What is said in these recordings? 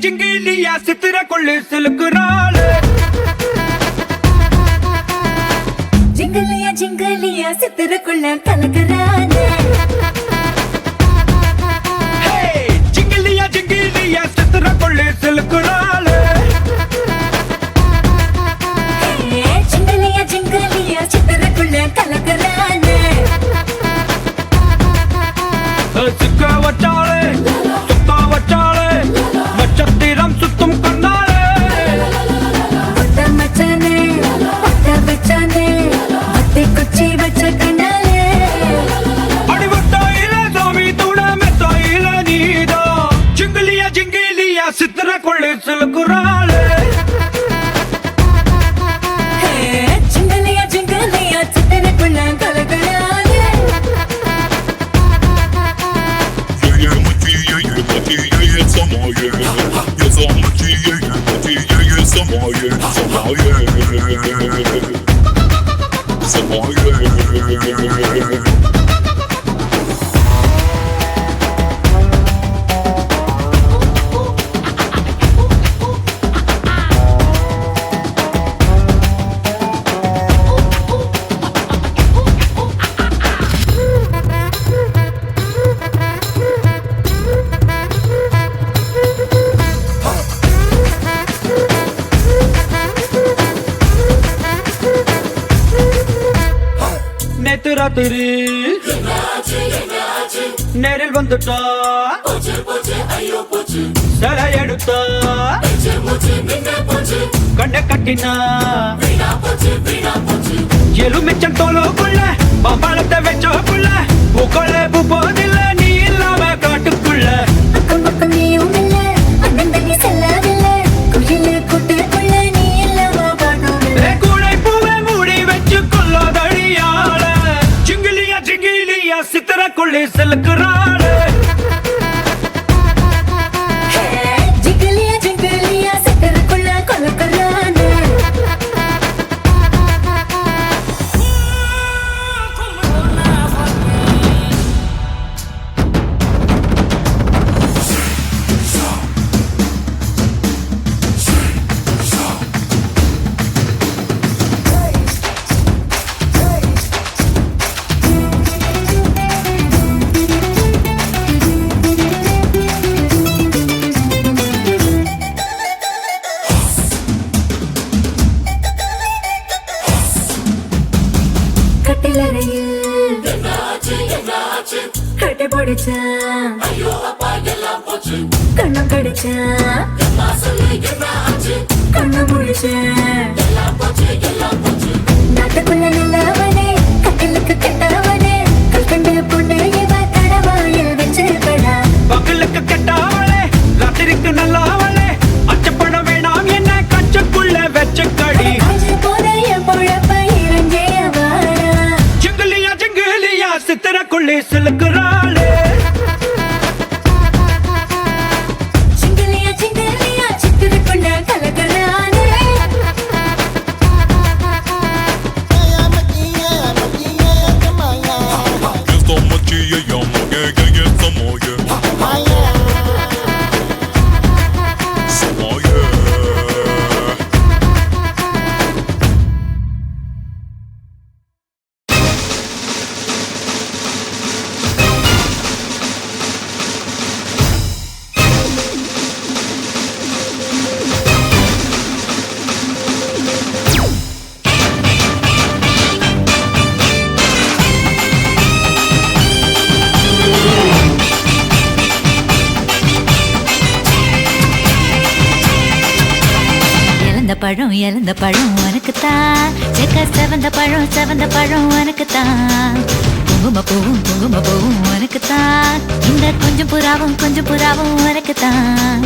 ஜிங்கிலியா சித்திர கொள்ளு சிலுக்குறாளு ஜிங்கிலியா ஜிங்கிலியா சித்திரக்குள்ள கலக்குறானே ஜிங்கிலியா ஜிங்கிலியா சித்திர கொள்ளு சிலுக்குறாளு ஜிங்கிலியா ஜிங்கிலியா சித்திரக்குள்ள கலக்குறானே சிக்க வச்சாளே சுத்தா வச்சாளே நட்சத்திரம் சுத்தும் கண்ணாளே ஒத்த மச்சானே ஒத்த வச்சானே ஒத்தை குச்சி வச்ச கண்ணாலே அடிவட்டாயில சாமி தூட மெத்தாயில நீதா ஜிங்கிலியா ஜிங்கிலியா சித்திர கொள்ளு சிலுக்குறாளே ஜிங்கிலியா ஜிங்கிலியா சித்திரக்குள்ள கலக்குறானே நேத்து ராத்திரி நேரில் வந்துட்டா சிலை எடுத்தா கண்ண கட்டினா எலுமிச்சம் தோலுக்குள்ள பம்பளத்தை வச்சோக்குள்ள பூக்கொள்ள பூ போதில்ல நீ இல்லாம காட்டுக்குள்ள அக்கம் பக்கம் நீயும் இல்ல அண்ணன் தண்ணி செல்லவில்ல குயிலு கூட்டுக்குள்ள நீ இல்லாம பாடுவில்ல கூடை பூவை மூடி வச்சு கொள்ளாதடியாள ஜிங்கிலியா ஜிங்கிலியா சித்திர கொள்ளி செலுக்குறாளு ஜிங்கிலியா ஜிங்கிலியா சித்திரக்குள்ள கலக்குறானே கட்டிலறையில் கட்டி போடுச்சான் கண்ணம் கடிச்சான் கண்ணம் முடிச்சேன் நாட்டுக்குள்ள நல்லவனே கட்டிலுக்கு கெட்டவனே கல்கண்டு பொண்ணு இவ கடவாயில் வச்சிருக்கடா பகலுக்கு கெட்டாவளே ராத்திரிக்கு நல்லாவளே அச்சப்பட வேணாம் என்ன கச்சக்குள்ள வச்ச கடி காஞ்சு போன என் பொழப்ப இறங்கிய வாடா ஜிங்கிலியா ஜிங்கிலியா சித்திர கொள்ளி சிலுக்குறாளே ஜிங்கிலியா ஜிங்கிலியா சித்திரக்குள்ள கலக்குறானே இழந்த பழம் உனக்குத்தான் செக்க செவந்த பழம் உனக்குத்தான் குங்குமப்பூவும் உனக்குத்தான். இந்த கொஞ்சம் புறாவும் உனக்குத்தான்.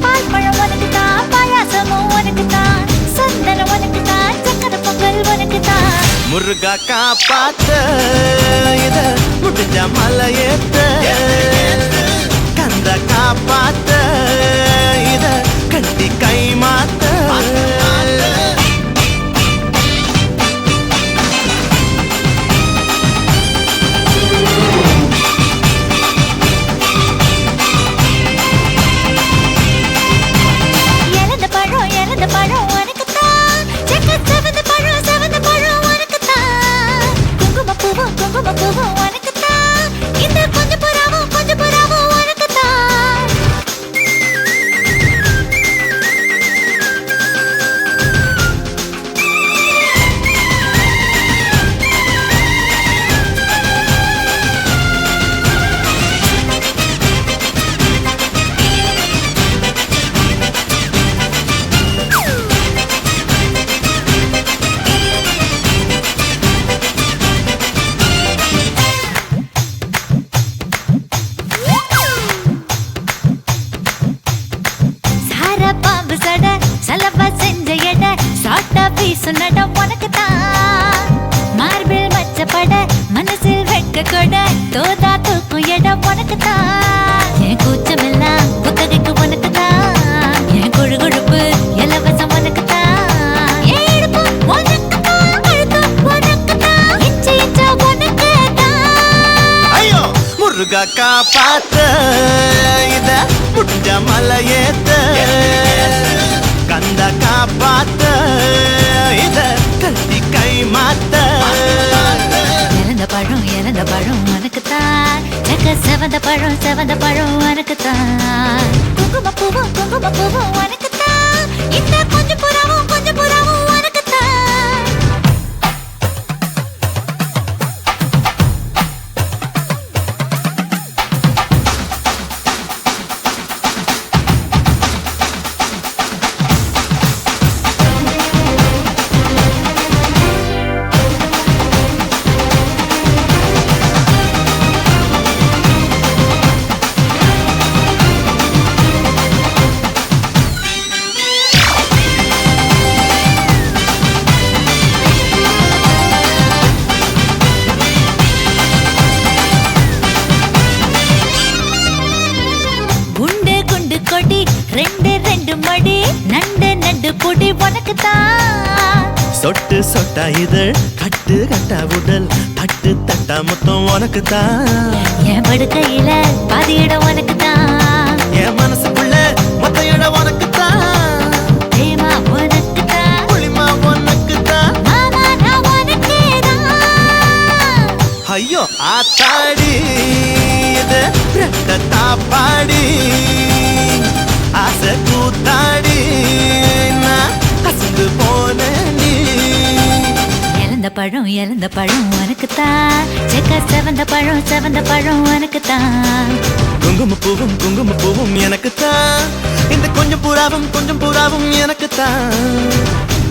பால் பழம் உனக்குத்தான், பாயாசமும் உனக்குத்தான், சந்தனம் உனக்குத்தான், சக்கரை பொங்கல் உனக்குத்தான். முருகா காப்பாத்த இத முடிஞ்ச மலையேத்த கந்த காப்பாத்த இத கட்டி கை மாத்த இறந்த பழம் உனக்குத்தான். செவந்த பழம் உனக்குத்தான். குங்குமப்பூவும் உனக்குத்தான். இந்த கொஞ்சம் புறாவும் உனக்குத்தான். சொன்னட உனக்குத்தான். மார்பில் மச்சப்பட மனசில் வெட்க கொட தோதா தூக்கும் இடம் உனக்குத்தான். என் கூச்சமெல்லாம் புத்தகைக்கு உனக்குத்தான். என் கொழுப்பு இலவசம் உனக்குத்தான். என் இடுப்பு உனக்குத்தான், கழுத்து உனக்குத்தான், இச்சா உனக்குத்தான். ஐயோ முருகா காப்பாத்த இத முடிஞ்ச மலையேத்த கந்த காப்பாத்த இத கட்டி கை மாத்த இறந்த பழம் உனக்குத்தான். செவந்த பழம் உனக்குத்தான். குங்குமப்பூவும் உனக்குத்தான். இந்த கொஞ்சம் புறாவும் உனக்குத்தான். கொடி ரெண்டு மடி நண்டு பொடி உனக்குத்தான். சொட்டு சொட்டா இதழ் கட்டு கட்டா உடல் தட்டு தட்டா மொத்தம் உனக்குத்தான். என் படுக்கையில பாதி இடம் உனக்குத்தான். என் மனசுக்குள்ள மொத்த இடம் உனக்குத்தான். பிரேமா உனக்குத்தான். புளிமா உனக்குத்தான். மாமா நான் உனக்கேதான். ஐயோ ஆத்தாடி இது ரெட்ட தாப்பாடி ஆசை கூத்தாடி நான் அசந்து போன நீ. இறந்த பழம் உனக்குத்தான். செவந்த பழம் உனக்குத்தான். குங்குமப்பூவும் எனக்குத்தான். இந்த கொஞ்சம் புறாவும் எனக்குத்தான்.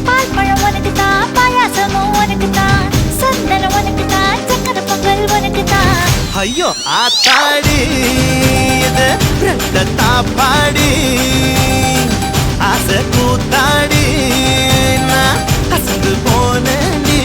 பால் பழம் உனக்குத்தான், பாயாசமும் உனக்குத்தான், சந்தனம் உனக்குத்தான், சக்கரை பொங்கல் உனக்குத்தான். ஐயோ ஆத்தாடி இது ரெட்ட தாப்பாடி ஆசை கூத்தாடி நான் அசந்து போன நீ.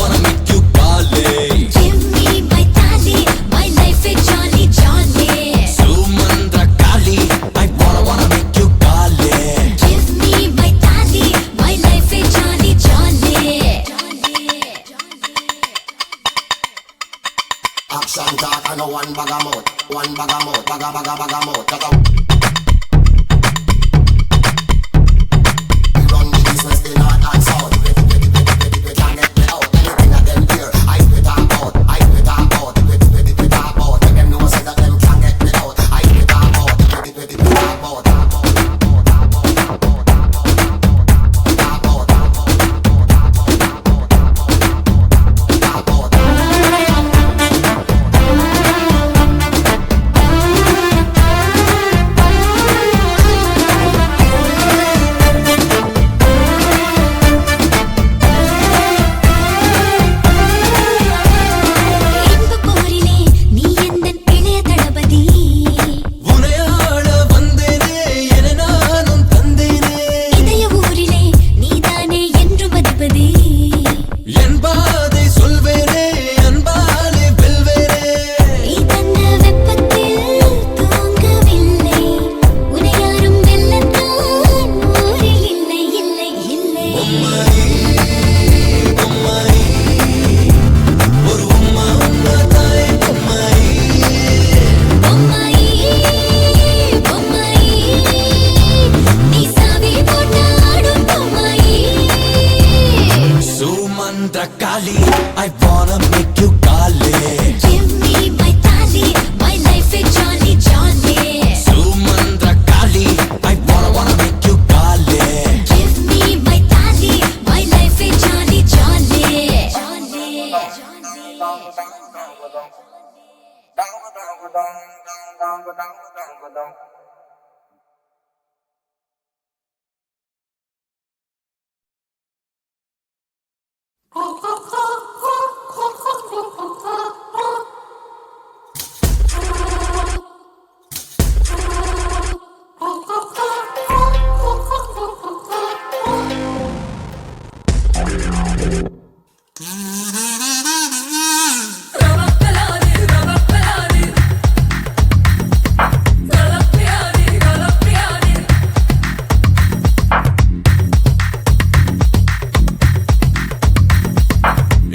wanna make you kale. Give me my tally, my life is jolly jolly. Sumandra Kali, I wanna make you kale. Give me my tally, my life is jolly jolly. Action talk and no one bag of mouth. One bag of mouth, bag of mouth. We run the business, the north and south. We can't get me out. Anything that them hear, I spit talk out. I spit talk out. We talk out. Let them know say that them can't get me out. I spit talk out. We talk out. இன்ப போரிலே நீ எந்தன் இளைய தளபதி. உனையாட வந்தேனே என நானும் தந்தேனே. இதய ஊரிலே நீதானே என்றும் அதிபதி. என் பாதை சொல்வேனே அன்பாலே வெல்வேனே. நீ தந்த வெப்பத்தில் தூங்கவில்லை. உன்னை யாரும் வெல்லத்தான் ஊரில் இல்லை இல்லை இல்லை. ஒரு உம்மா தாய் பொம்மாயி. பொம்மாயி பொம்மாயி நீ சாவி போட்டு ஆடும் பொம்மாயி. Sumandra Kali, I wanna make you kale. Give me my tally, my life is jolly jolly. Sumandra Kali, I wanna make you kale. Give me my tally, my life is jolly jolly. Jolly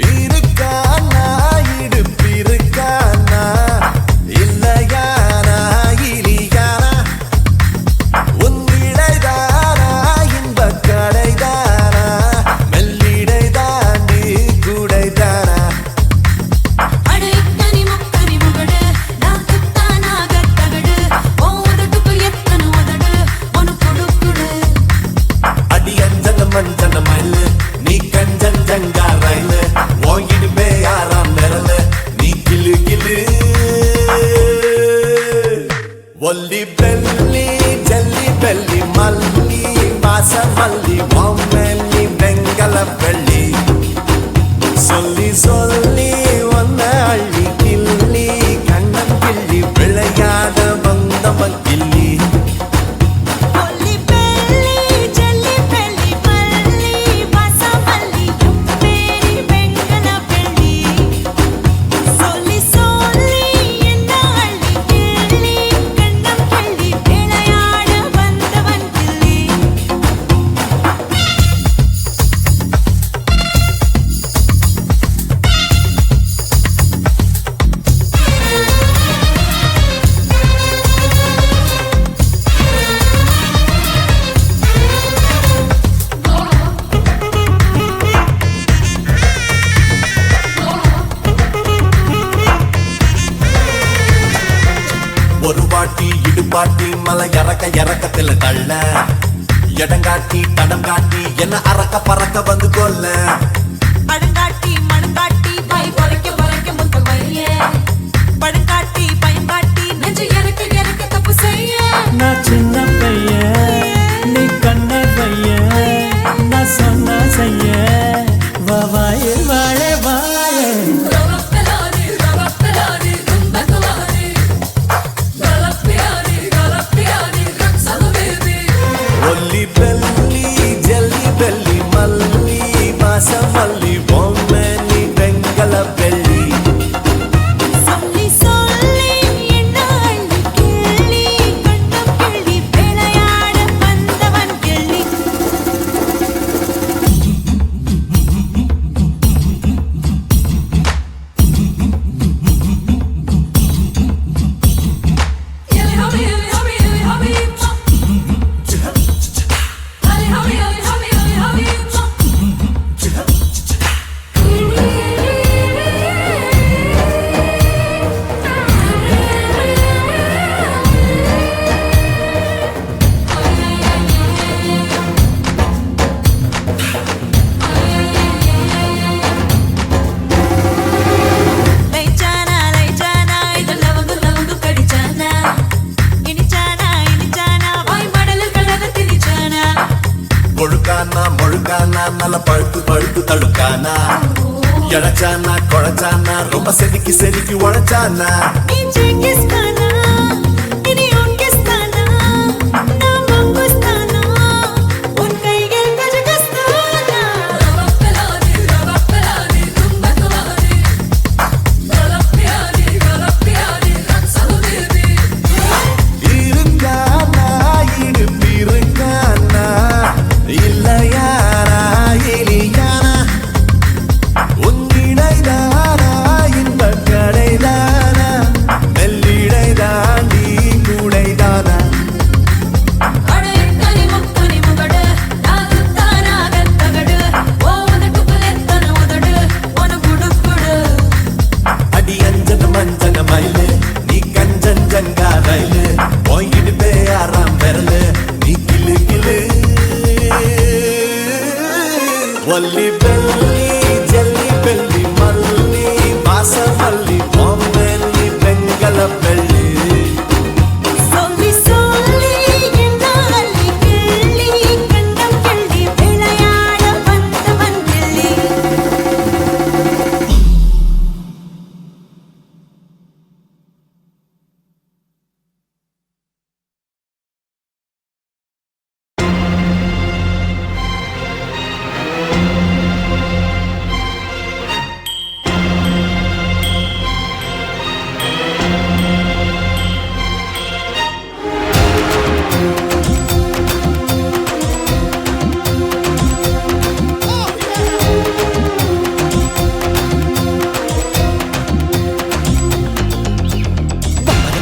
இருக்கானா இடுப்பிருக்கானா இல்லையானா இலியானா உன்னிடைதானா இன்பக் கடைதானா மெல்லிடை தாண்டி கூடைதானா அடைத்தனி முக்கனி முகடு நான் குத்தானாக தகடு ஓதட்டுக்கு எத்தனை உதடு ஒன்னு கொடுக்குடு. அடி அஞ்சன மஞ்சன மயிலு நீ கஞ்சன் ஜங்கா ரயிலு ஓங்கிடுமே யாராம் நிரலு நீ கிளு கிளு ஒல்லி பெல்லி ஜல்லி பெல்லி மல்லி வாச மல்லி பொம்மெல்லி வெங்கல பெள்ளி சொல்லி சொல்லி ஒன்ன அள்ளி கிள்ளி கண்ணன் கிள்ளி விளையாட வந்தவன் கிள்ளி ஒல்லி பெல்லி ஜல்லி பெல்லி மல்லி வாச மல்லி பேரி வெங்கல பெள்ளி. சொல்லி சொல்லி என்ன அள்ளி கிள்ளி கண்ணம் கிள்ளி விளையாட வந்தவன் கிள்ளி. ஒரு வாட்டி இடுபாட்டி மலை இறக்கத்துல தள்ள இடங்காட்டி தடம் காட்டி என்ன அறக்க பறக்க வந்து கொல்ல அடங்காட்டி மடங்காட்டி வாய் பறக்க முத்த வைய. படங்காட்டி பயங்காட்டி நெஞ்சு இறக்க தப்பு செய்ய. நான் சின்ன பையன் நீ கண்ண பையன் நான் சொன்ன செய்ய வாயில் வாழ வாழ ஒல்லி பெல்லி ஜல்லி பெல்லி மல்லி வாச மல்லி பொம்மெல்லி இழைச்சானா குழைச்சானா ரொம்ப செதுக்கி உழைச்சானா கிஸ்தானா இனி உன் கிஸ்தானா நான் மங்குஸ்தானா உன் கைகள் கஜகஸ்தானா இருக்கானா இடுப்பிருக்கானா இல்லையானா எலியானா உன்னிடைதானா இந்த கடைதானா மெல்லிடை தாண்டி கூடைதானா அடி அஞ்சன மஞ்சன மயிலு நீ கஞ்சன் ஜங்கா ரயிலு போயிடு பேயாராம் விரலு நீ கிளு கிளு ஒல்லி பெல்லி ஜல்லி பெல்லி மல்லி வாசமல்லி பொம்மல்லி பெண்கள பெள்ளி சொல்லி சொல்லி என்ன அள்ளி கிள்ளி கண்டம் கிள்ளி விளையாட வந்தவன் கிள்ளி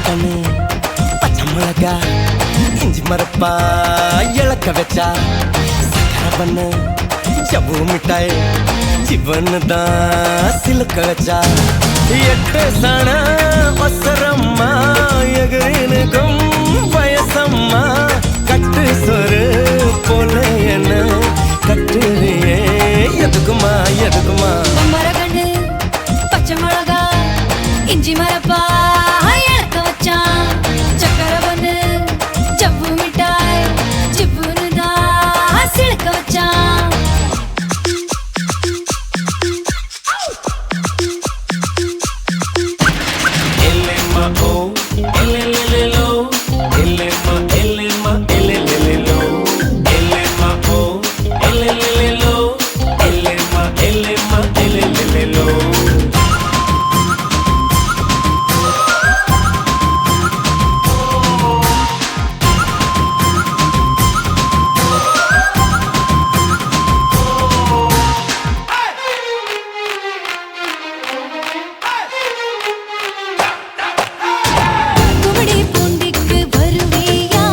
கண்ணு பச்சை மிளகா இஞ்சி மரப்பா இழக்க வச்சா சக்கரை பண்ணு ஜவ்வு மிட்டாய் சிவன்னு தான் சிலுக்க வச்சா எட்டு சன ஒசரம்மா எகிரினுக்கும் வயசம்மா கட்டு சொரு போல என்ன கட்டுறியே எதுக்குமா எதுக்குமா மரகண்டு பச்சை மிளகா இஞ்சி மரப்பா இழக்க வச்சான் சக்கரை பண்ணு ஜவ்வு மிட்டாய் சிப்புன்னு தான் சிலுக்க வச்சான் Elema oh, elelelelo. Elema, elema, elelelelo. Elema oh, elelelelo. Elema, elema, elelelelo. குமடி பூண்டிக்கு வருவியா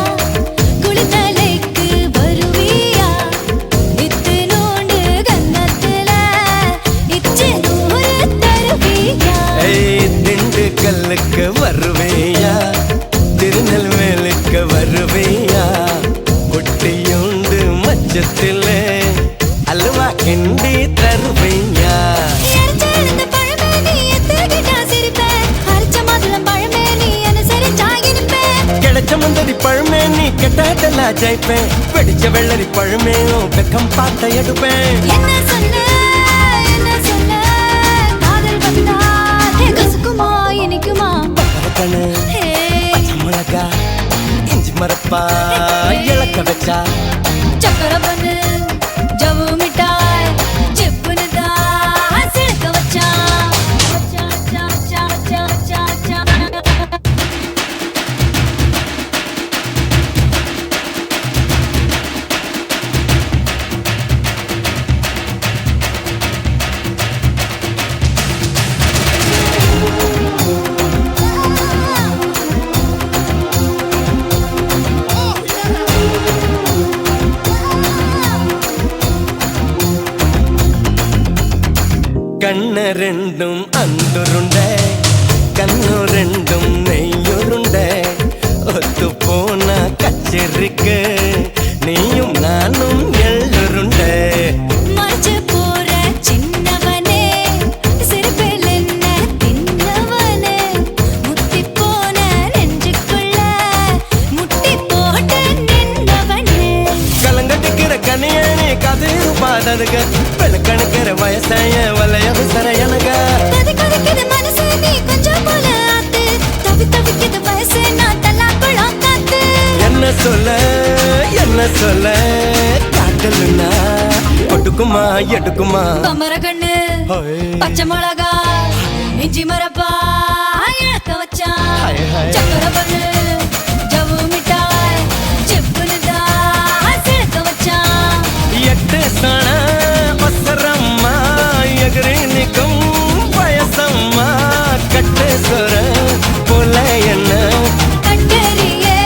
குளித்தலைக்கு வருவியா இத்து நோண்டு கன்னத்துல இச்சு நூறு தருவியா திண்டுக்கல்லுக்கு வருவேயா திருநெல்வேலிக்கு வருவேயா குட்டியுண்டு மச்சத்தில் அல்வா கிண்டி தருவேயா எரிச்செழுந்த பழமே நீ எத்துக்கிட்டா சிரிப்ப அரைச்ச மாதுளம் பழமே நீ அனுசரிச்சா இருப்பேன் கிடைச்ச முந்தரி பழமே நீ கெட்டாட்டெல்லாம் ஜெயிப்பேன் வெடிச்ச வெள்ளரி பழமே வெக்கம் பார்த்த எடுப்பேன் என்ன சொல்ல காதல் வந்தா கசுக்குமா இனிக்குமா கண்ணு ஹே பச்சை மிளகா இஞ்சி மரப்பா இழக்க வச்சா சக்கரை பண்ணு ஜவ்வு மிட்டாய் சிப்புன்னு தான் சிலுக்க வச்சான் கண்ணு ரெண்டும் அந்துருண்டை கண்ணு ரெண்டும் நெய்யுருண்டை ஒத்து போன கச்சேரிக்கு நீயும் நானும் எள்ளுருண்டை மறைச்சு போற சின்னவனே சிறுபில் என்ன தின்னவனே முத்தி போன நெஞ்சுக்குள்ள முட்டி போட்டு நின்னவனே கலங்கட்டிக்கிற கனியணி கதிர் பாடதுக்கு வெளுக்கணுக்கிற வயசாய வலைய விசர பச்சை மிளகா இஞ்சி மரப்பா இழக்க வச்சான் ஹாய், ஹாய். சக்கர பண்ணு ஜவு மிட்டாய் செப்புனு தான் சிழக்க வச்சான் எட்டு சண ஒசரம்மா எகிரி நிற்கும் வயசம்மா கட்டு சொர போல என்ன கண்டறியே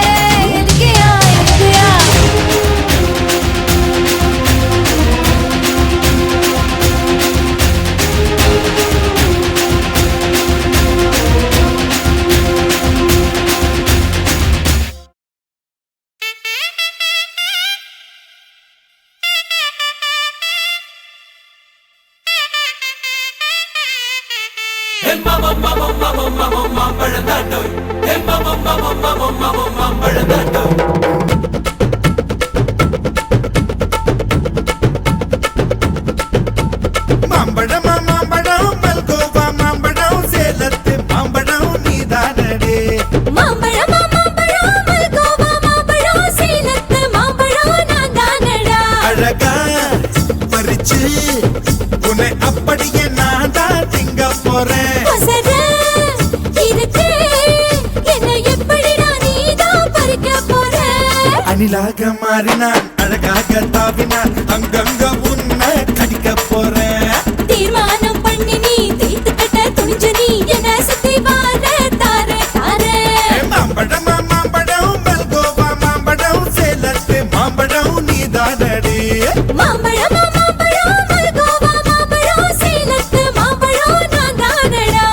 எதுக்கியா எதுக்கியா மாம்பழம் மாம்பழம் மல்கோவா மாம்பழம் சேலத்து மாம்பழம் நீதானடே மாம்பழம் மாம்பழம் மல்கோவா மாம்பழம் சேலத்து மாம்பழம் நான் தானடா அழகா பறிச்சு உன்னை அப்படியே நான் தான் திங்க போறேன் அசர இருக்கு என்ன எப்படிடா நீதான் பறிக்க போற அணிலாக மாறினான் அழகாக தாவினான் அங்கங்க உன்னை கடிக்க போறேன் தீர்மானம் பண்ணி நீ தீர்த்து கட்ட துணிஞ்ச நீ என்ன சுத்தி வார தாரே தாரே மாம்பழம் மாம்பழம் மல்கோவா மாம்பழம் சேலத்து மாம்பழம் நீதானடே மாம்பழம் மாம்பழம் மல்கோவா மாம்பழம் சேலத்து மாம்பழம் நான் தானடா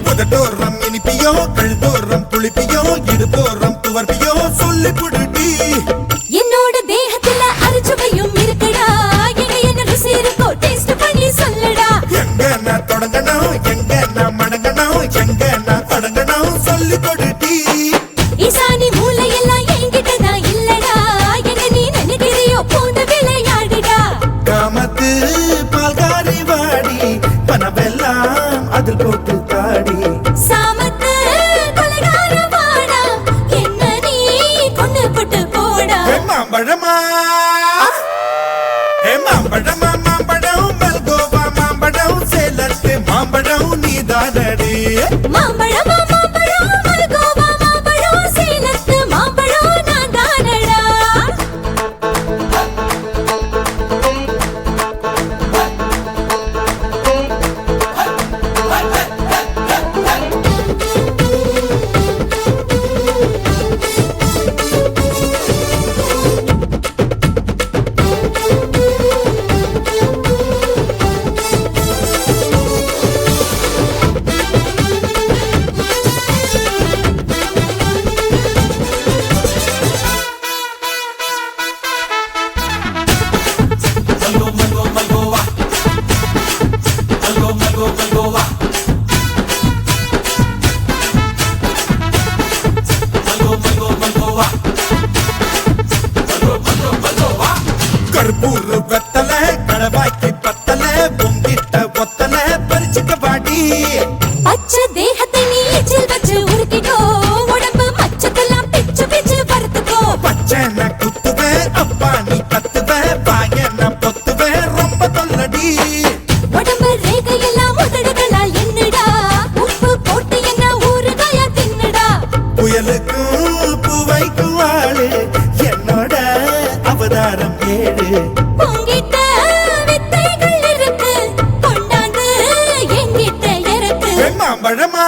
புதட்டோரம் இனிப்பியோ கழுதோரம் புளிப்பியோ இடுதோரம் துவர்ப்பியோ சொல்லி புடுடி என்னோட தேகத்துல அரிச்சுவையும் இருக்குடா எங்க என்ன ருசி இருக்கோ டேஸ்ட் பண்ணி சொல்லடா எங்க நான் தொடங்கணும் எங்க நான் மடங்கணும் எங்க நான் தொடங்கணும் சொல்லி கொடுடி ஈசானி மூளையெல்லாம் என்கிட்ட தான் இல்லடா எங்க நீ நினைக்கிறியோ போன விளையாடுடா காமத்து பால்காரி வாடி பணமெல்லாம் அதில் போட்டு தாடி சாமத்து கொலைகார வாடா என்ன நீ கொண்டு போட்டு போடா மாம்பழமா மாம்பழமா மாம்பழம் மல்கோவா மாம்பழம் சேலத்து மாம்பழம் நீதானடே மாம்பழம் மாம்பழம் மல்கோவா மாம்பழம் சேலத்து மாம்பழம் நான் தானடா கற்பூர் வெத்தல கடவாய்க்கு பத்தல பொங்கிட்ட ஒத்தல பறிச்சுக்க பாடி பச்சை தேகத்தை நீ எச்சில் வச்சு உருக்கிக்கோ உடம்பு மச்சத்தெல்லாம் பிச்சு பிச்சு வறுத்துக்கோ பச்சை குத்துவேன் அப்பா நீ கத்துவேன் பாய நான் பொத்துவேன் ரொம்ப தொல்லடி உடம்பு ரேகையெல்லாம் உதடுகளா என்னடா உப்பு போட்டு என்ன ஊறுகாயா தின்னுடா புயலுக்கும் பூவைக்கும் ஆளு என்னோட அவதாரம் ஏழு உங்கிட்ட வித்தைகள் இருக்கு கொண்டாந்து எங்கிட்ட இருக்கு மாம்பழமா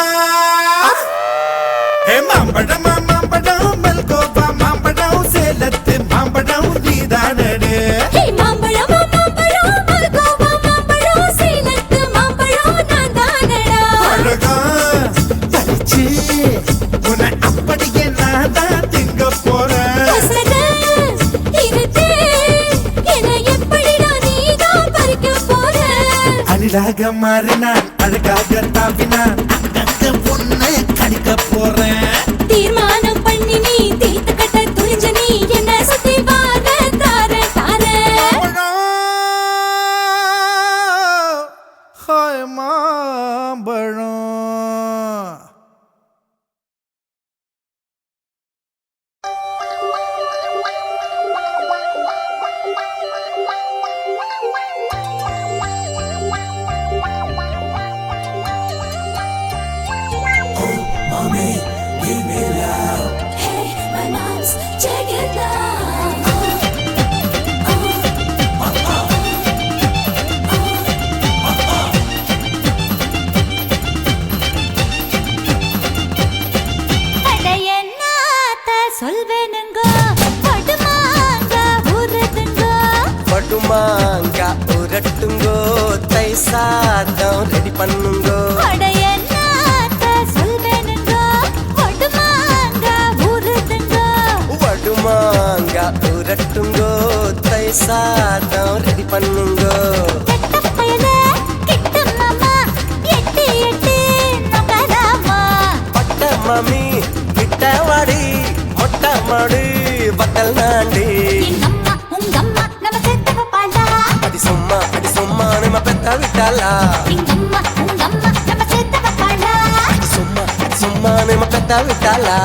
மாம்பழமா மாம்பழம் மல்கோவா மாம்பழம் சேலத்து மாம்பழம் நீதானடே ஹே மாம்பழம் மாம்பழம் மல்கோவா மாம்பழம் சேலத்து மாம்பழம் நான் தானடா அழகா பறிச்சு உன்னை அப்படியே நான் தான் திங்க போறேன் அசர இருக்கு என்ன எப்படிடா நீதான் பறிக்க போற அணிலாக மாறினான் அழகாக தாவினான் அங்கங்க உன்னை கடிக்க போறேன் தீர்மானம் பண்ணி நீ சொல்வேனுங்க படுமாங்க ஊருதுங்க படுமாங்க உரட்டுங்கோ தை சாதம் ரெடி பண்ணுங்கோ அடையன்னாத்த சொல்வேனுங்க படுமாங்க ஊருதுங்க படுமாங்க உரட்டுங்கோ தை சாதம் ரெடி பண்ணுங்கோ கெட்ட பயல கிட்ட மாமா எட்டி எட்டி நகராமா பட்ட மாமி கிட்ட வாடி மொட்டை மாடு பக்கல் நாண்டி எங்கம்மா உங்கம்மா நம்ம சேர்த்து வைப்பாளா அடி சும்மா நம்ம பெத்த விட்டாளா எங்கம்மா உங்கம்மா நம்ம சேர்த்து வைப்பாளா அடி சும்மா நம்ம பெத்த விட்டாளா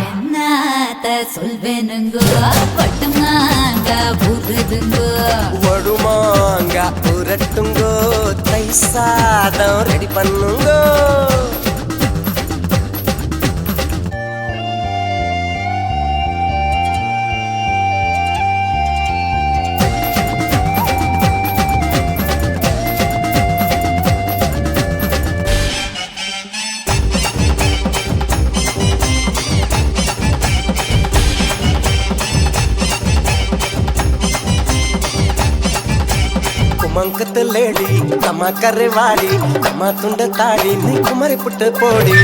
என்னத்த சொல்வேனுங்க பட்டுமாங்க புரிதுங்க வடுமாங்க உரட்டுங்கோ தை சாதம் ரெடி பண்ணுங்கோ குமங்கத்து லேடி கம்மா கரைவாடி கம்மா துண்ட தாடி நீ குமரி புட்டு போடி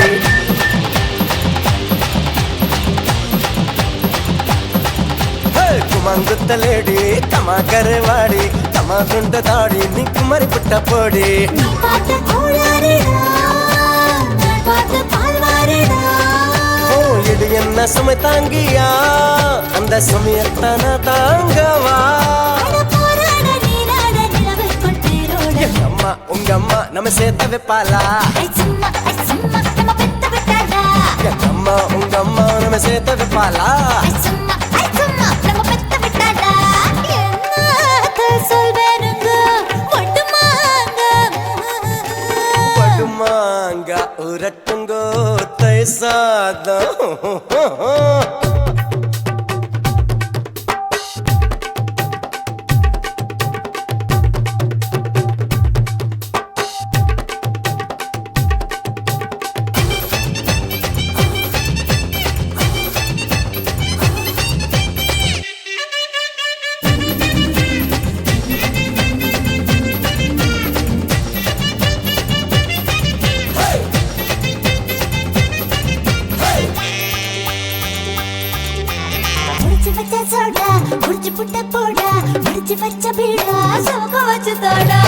குமங்குத்த லேடி கம்மா கரைவாடி கம்மா துண்ட தாடி நீ குமரி புட்ட போடி நீ பார்த்த கோளாறுடா நான் பார்த்த பால்வாறுடா ஓ இது என்ன சுமை தாங்கியா அந்த சுமையத்தான தாங்கவா அட போராட நீராட நிலவை கொண்டேரோட எங்க அம்மா உங்க அம்மா நம்ம சேர்த்த வைப்பாளா ஐ சும்மா நம்ம பெத்த விட்டாளா எங்க அம்மா உங்க அம்மா நம்ம சேர்த்த வைப்பாளா ஐ சும்மா நம்ம பெத்த விட்டாளா என்னத்த சொல்வேனுங்க மட்டுமாங்க படுமாங்க உரட்டுங்கோ தை சாதம் முடிச்சு வச்ச சோடா முடிச்சு புட்ட போடா முடிச்சு வச்ச பீடா சோக வச்சு தோடா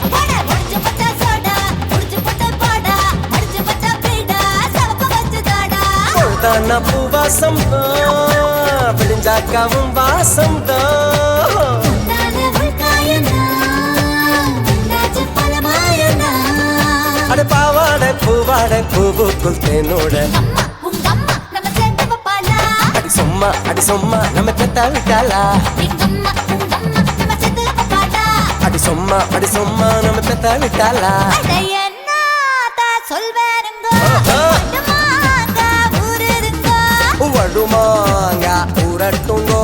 போடா முடிச்சு வச்ச சோடா முடிச்சு புட்ட போடா முடிச்சு வச்ச பீடா சோக வச்சு தோடா தான பூவாசம் தான் விடிஞ்சாக்காவும் வாசம் தான் நானே உள்காயனா நாச்சு பலமாயனா அட பாவாடை பூவாடை பூவுக்குள் தேனோட அம்மா உங்க அம்மா நம்ம சேர்த்து வைப்பாளா அடி சும்மா நம்ம பெத்த விட்டாளா எங்கம்மா உங்கம்மா நம்ம சேர்த்து வைப்பாளா அடி சும்மா நம்ம பெத்த விட்டாளா அட என்னத்த சொல்வேனுங்க ஆஹா. மட்டுமாங்க ஊருதுங்க வடுமாங்க உரட்டுங்கோ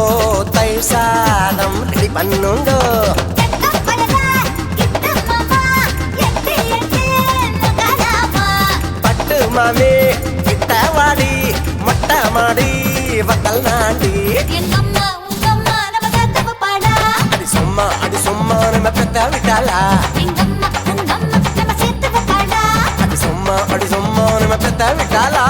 தை சாதம் ரெடி பண்ணுங்கோ கெட்ட பயல கிட்ட மாமா எட்டி எட்டி நகராமா பட்டு மாமி கிட்ட வாடி மொட்டை மாடி வக்கல் நாண்டி எங்கம்மா உங்கம்மா நம்ம சேர்த்து வைப்பாளா அடி சும்மா நம்ம பெத்த விட்டாளா எங்கம்மா உங்கம்மா நம்ம சேர்த்து வைப்பாளா அடி சும்மா நம்ம பெத்த விட்டாளா